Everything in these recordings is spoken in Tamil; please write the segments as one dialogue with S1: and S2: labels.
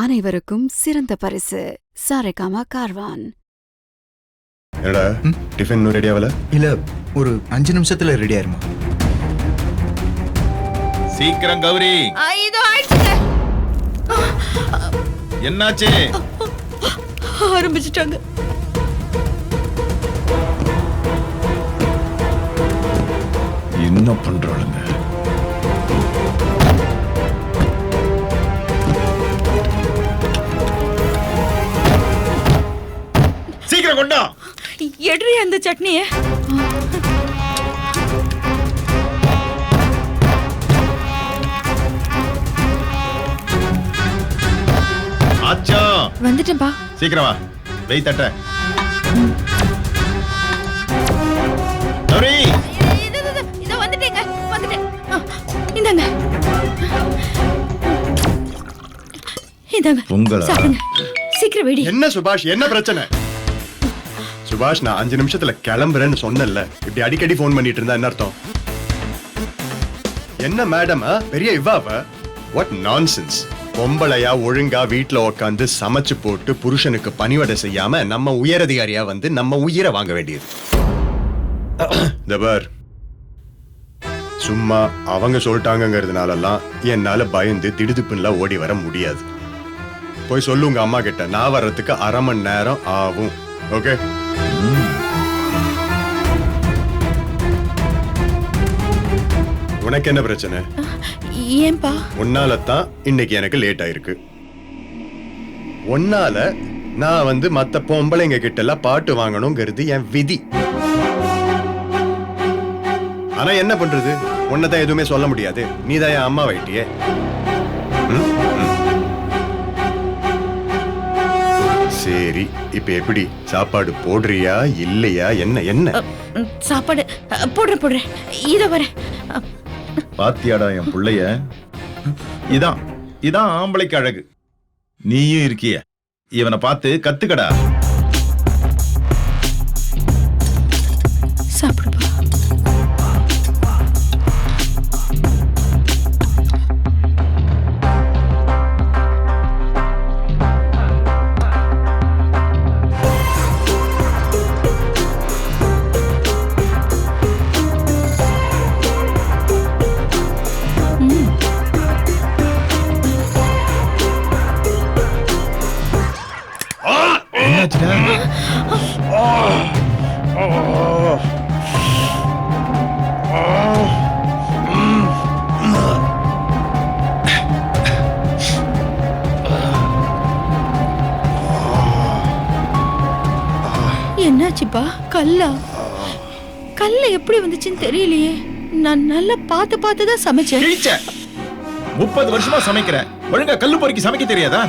S1: அனைவருக்கும் சிறந்த பரிசு சாரேகாமா கார்வான்.
S2: என்னடா டிஃபன் இன்னும் ரெடி ஆகல?
S3: இல்ல, ஒரு 5 நிமிஷத்துல ரெடி ஆயிருமா?
S4: சீக்கிரம் கௌரி.
S5: இதோ ஆயிடுச்சுங்க.
S4: என்னாச்சு?
S5: ஆரம்பிச்சிட்டாங்க.
S2: என்ன பண்றாளுங்க?
S4: சீக்கிரம் கொண்டா.
S5: எடுறி அந்த சட்னிய.
S4: ஆச்சா
S5: வந்துட்டேன்பா.
S4: சீக்கிரம் வா. வெய் தட்ட. கௌரி
S5: இதோ வந்துட்டேங்க. வந்துட்டேன். இந்தாங்க. இந்தாங்க.
S4: பொங்கலா?
S5: சாப்பிடுங்க. சீக்கிரம் வெடி.
S2: என்ன சுபாஷ், என்ன பிரச்சனை? சுபாஷ், நான் 5 நிமிஷத்துல கிளம்புறேன்னு சொன்னேன்ல. இப்படி அடிக்கடி போன் பண்ணிட்டு இருந்தா என்ன அர்த்தம்? என்ன மேடம் பெரிய இவ்வாவ? What nonsense. பொம்பளையா ஒழுங்கா வீட்டுல உட்காந்து சமைச்சு போட்டு புருஷனுக்கு பணிவடை செய்யாம நம்ம உயரதிகாரியா வந்து நம்ம உயிரை வாங்க வேண்டியது. தபர் சும்மா அவங்க சொல்லிட்டாங்கிறதுனாலலாம் என்னால பயந்து திடுதுப்புலாம் ஓடி வர முடியாது. போய் சொல்லு உங்க அம்மா கிட்ட, நான் வர்றதுக்கு 1/2 மணி நேரம் ஆகும். ஓகே? உனக்கு என்ன பிரச்சனை?
S5: ஏன்பா?
S2: உன்னால தான் இன்னைக்கு எனக்கு லேட் ஆயிருக்கு. உன்னால நான் வந்து மத்த பொம்பளைங்க கிட்ட எல்லாம் பாட்டு வாங்கணுங்கிறது என் விதி. ஆனா என்ன பண்றது, உன்னதான் எதுவுமே சொல்ல முடியாது. நீதான் என் அம்மா வைட்டியே. சரி, இப்ப எப்படி சாப்பாடு போடுறியா இல்லையா? என்ன என்ன
S5: சாப்பாடு போடுறேன். இத வரேன்.
S4: பாத்தியாடா என் புள்ளைய? இதான் ஆம்பளைக்கு அழகு. நீயும் இருக்கிய. இவனை பார்த்து கத்துக்கடா.
S5: சாப்பிடுப்பா. என்னாச்சுப்பா? கல்ல எப்படி வந்துச்சுன்னு தெரியலையே. நான் நல்லா பார்த்து தான் சமைச்சேன்.
S4: 30 வருஷமா சமைக்கிறேன். ஒழுங்கா கல்லு பொறுக்கி சமைக்க தெரியாதா?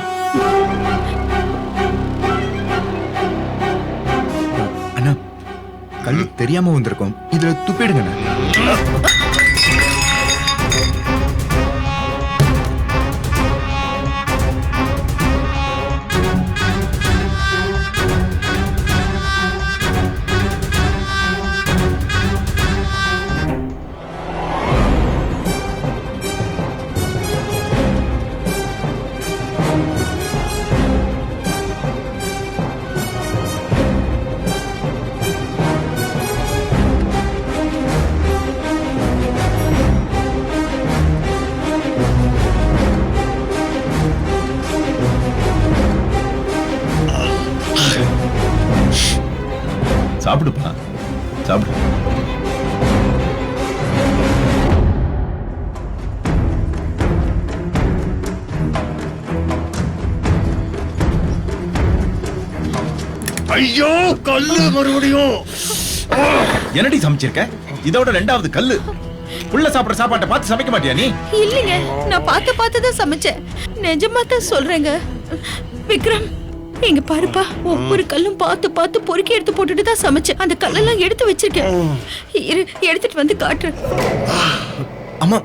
S3: அண்ணா, கல்லு தெரியாம வந்திருக்கோம். இதுல துப்பிடுங்கண்ணா.
S4: சாப்பிடுப்பா, சாப்பிடு.
S2: ஐயோ, கல்லு மறுபடியும்.
S4: என்னடி சமைச்சிருக்க? இதோட 2வது கல்லு. புள்ள சாப்பிடுற சாப்பாட்டை பார்த்து சமைக்க மாட்டியா நீ?
S5: இல்லைங்க, நான் பார்த்து தான் சமைச்சேன். நிஜமா தான் சொல்றேங்க. விக்ரம், இங்க பாருப்பா, ஒவ்வொரு கல்லும் பார்த்து பொறுக்கி எடுத்து போட்டுட்டு தான் சமைச்சேன். அந்த கல்லெல்லாம் எடுத்து வச்சிருக்கேன். எடுத்துட்டு வந்து காட்டுறேன்.
S3: அம்மா,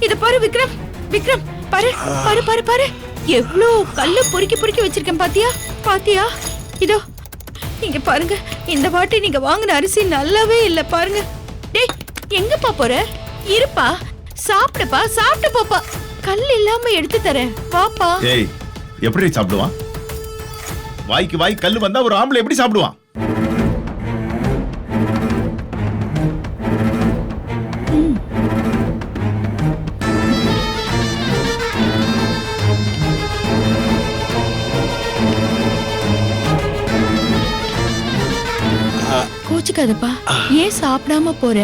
S5: இத பாரு விக்ரம். பாரு பாரு பாரு பாரு, எவ்வளவு கல்ல பொறுக்கி பொறுக்கி வச்சிருக்கேன். பாத்தியா? இதோ இங்க பாருங்க, இந்த வாட்டி நீங்க வாங்கின அரிசி நல்லாவே இல்ல பாருங்க. டேய், எங்கப்பா போற? இருப்பா, சாப்பிடுப்பா, சாப்பிட்டு போப்பா. கல் இல்லாம எடுத்து தரேன், பாப்பா.
S4: ஏய், எப்படி சாப்பிடுவான்? வாய்க்கு வாய் கல்லு வந்தா ஒரு ஆம்பளை எப்படி சாப்பிடுவான்?
S5: கோச்சுக்காதப்பா, ஏன் சாப்பிடாம போற?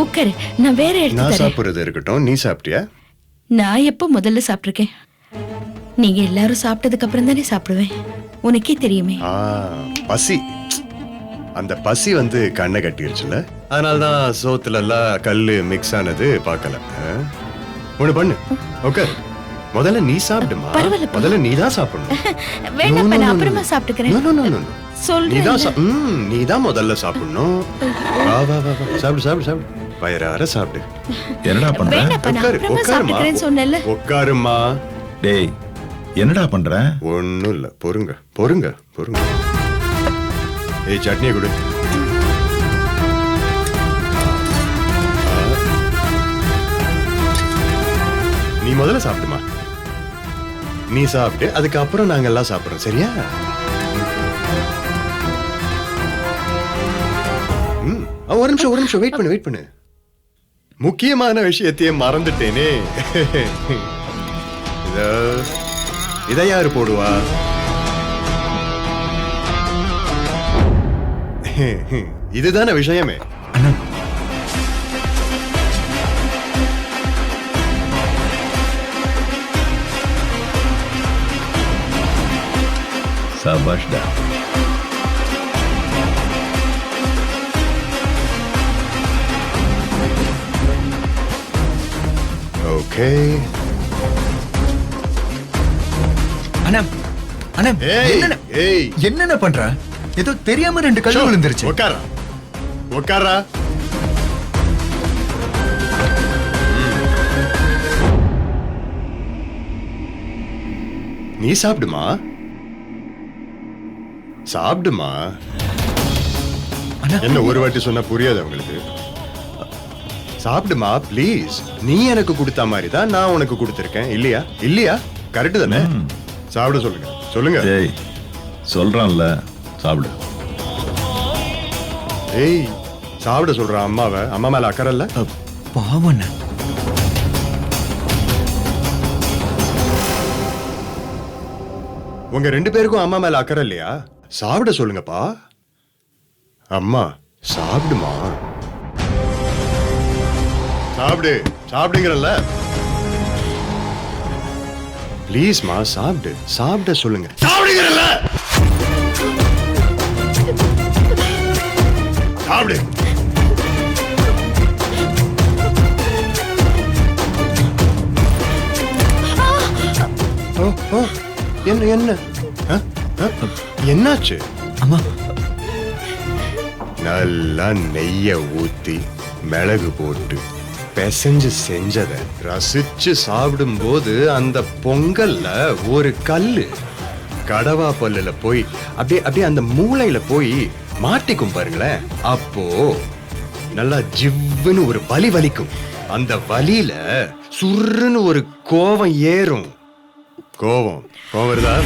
S5: உட்காரு, நான் வேற எடுத்து
S2: நான்
S5: தரேன்.
S2: சாப்பிடுறது இருக்கட்டும், நீ சாப்பிட்டியா?
S5: நான் எப்போ முதல்ல சாப்பிட்டிருக்கேன்? நீங்க எல்லாரும் சாப்பிட்டதுக்கு அப்புறம் தானே சாப்பிடுவேன். உனக்கே தெரியுமே.
S2: பசி, அந்த பசி வந்து கண்ணை கட்டிருச்சுல, அதனாலதான் சோத்துல எல்லாம் கல்லு மிக்ஸ் ஆனது பார்க்கல. ஒண்ணு பண்ணு, ஓகே, முதல்ல நீ சாப்பிடுமா.
S5: பரவாயில்ல.
S2: முதல்ல நீ தான் சாப்பிடணும்.
S5: வேண்டாம்,
S2: No, no,
S5: நான்
S2: no,
S5: அப்புறமா
S2: no.
S5: சாப்பிட்டுக்கிறேன்.
S2: No, no, no, no, no.
S5: சொல்றேன்.
S2: நீ தான் முதல்ல சாப்பிடணும். வா வா வா வா, சாப்பிடு சாப்பிடு சாப்பிடு, வயிறார சாப்பிடு.
S4: என்னடா பண்ற?
S5: வேண்டாப்பா, நான்
S2: உட்காரு
S5: அப்புறமா
S2: உட்காருமா,
S5: சாப்பிட்டுக்கிறேன்னு சொன்னேன்ல.
S2: உட்காருமா.
S4: டேய், என்னடா பண்ற?
S2: ஒண்ணும் இல்ல, பொறுங்க பொறுங்க பொறுங்க. ஏய், சட்னியை கொடு. நீ முதல்ல சாப்பிடுமா. நீ சாப்பிட்டு அதுக்கப்புறம் நாங்க எல்லாம் சாப்பிடுறோம், சரியா? ஒரு நிமிஷம் வெயிட் பண்ணு. முக்கியமான விஷயத்தையே மறந்துட்டேனே. இத யாரு போடுவா? இதுதானே விஷயமே.
S3: அண்ணா,
S4: சபாஷ்டா.
S2: ஓகே.
S3: அண்ணா, அண்ணா,
S2: ஏய்,
S3: என்னண்ணா-
S2: ஏய்.
S3: என்னண்ணா பண்ற? ஏதோ தெரியாம 2 கல்லு விழுந்துருச்சு.
S2: உட்காரா. நீ சாப்பிடுமா.
S3: அண்ணா,
S2: என்ன ஒரு வாட்டி சொன்னா புரியாது உங்களுக்கு? சாப்பிடுமா ப்ளீஸ். நீ எனக்கு கொடுத்த மாதிரி தான் நான் உனக்கு கொடுத்திருக்கேன், இல்லையா? கரெக்ட் தானே? சாப்பிட சொல்லுங்க.
S4: டேய், சொல்றான்ல, சாப்பிடு.
S2: ஏய், சாப்பிட சொல்றான் அம்மாவை. அம்மா மேல அக்கறை இல்ல?
S3: பாவம் அண்ணா.
S2: உங்க 2 பேருக்கும் அம்மா மேல அக்கறை இல்லையா? சாப்பிட சொல்லுங்கப்பா. அம்மா சாப்பிடுமா. சாப்பிடுங்கறல்ல. ப்ளீஸ்மா, சாப்பிட சொல்லுங்க. சாப்பிடுங்கறல்ல. சாப்பிடு. என்ன என்னாச்சு?
S3: அம்மா,
S2: நல்லா நெய்ய ஊத்தி மிளகு போட்டு பிசைஞ்சு செஞ்சத ரசிச்சு சாப்பிடும்போது அந்த பொங்கல்ல ஒரு கல்லு கடவா பல்லுல போய் அப்படியே அந்த மூளையில போய் மாட்டிக்கும் பாருங்களேன். அப்போ நல்லா ஜிவ்வுன்னு ஒரு வலி வலிக்கும். அந்த வலியில சுருன்னு ஒரு கோவம் ஏறும். கோவம் வருதா?